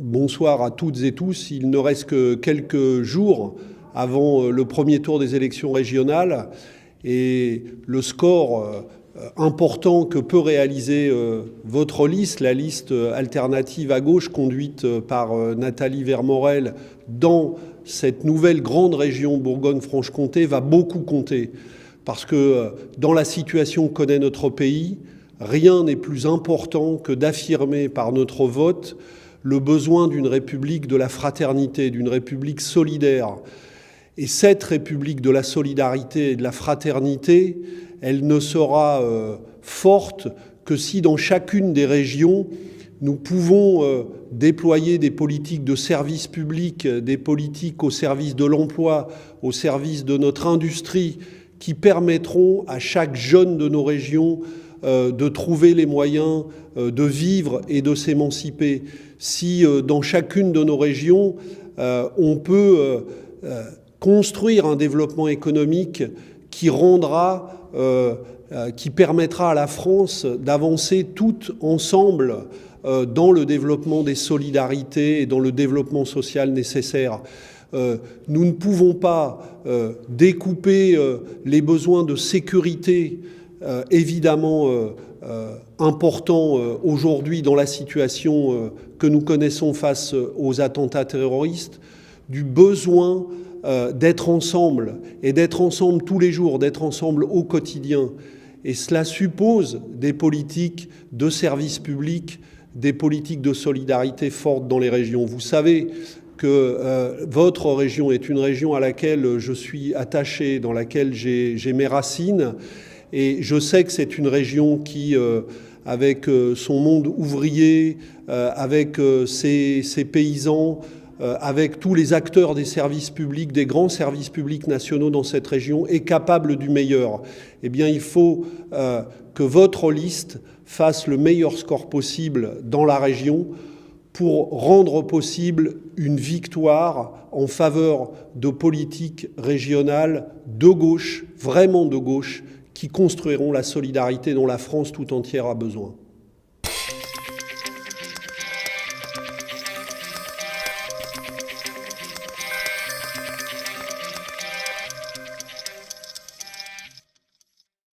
bonsoir à toutes et tous. Il ne reste que quelques jours avant le premier tour des élections régionales et le score important que peut réaliser votre liste, la liste alternative à gauche conduite par Nathalie Vermorel dans cette nouvelle grande région Bourgogne-Franche-Comté va beaucoup compter. Parce que dans la situation que connaît notre pays, rien n'est plus important que d'affirmer par notre vote le besoin d'une république de la fraternité, d'une république solidaire. Et cette république de la solidarité et de la fraternité, elle ne sera forte que si dans chacune des régions, nous pouvons déployer des politiques de service public, des politiques au service de l'emploi, au service de notre industrie, qui permettront à chaque jeune de nos régions de trouver les moyens de vivre et de s'émanciper. Si dans chacune de nos régions, on peut construire un développement économique qui permettra à la France d'avancer toutes ensemble dans le développement des solidarités et dans le développement social nécessaire. Nous ne pouvons pas découper les besoins de sécurité évidemment importants aujourd'hui dans la situation que nous connaissons face aux attentats terroristes, du besoin d'être ensemble et d'être ensemble tous les jours, d'être ensemble au quotidien. Et cela suppose des politiques de service public, des politiques de solidarité fortes dans les régions. Vous savez que votre région est une région à laquelle je suis attaché, dans laquelle j'ai mes racines. Et je sais que c'est une région qui, avec son monde ouvrier, avec ses paysans, avec tous les acteurs des services publics, des grands services publics nationaux dans cette région, est capable du meilleur. Eh bien, il faut que votre liste fasse le meilleur score possible dans la région pour rendre possible une victoire en faveur de politiques régionales de gauche, vraiment de gauche, qui construiront la solidarité dont la France tout entière a besoin.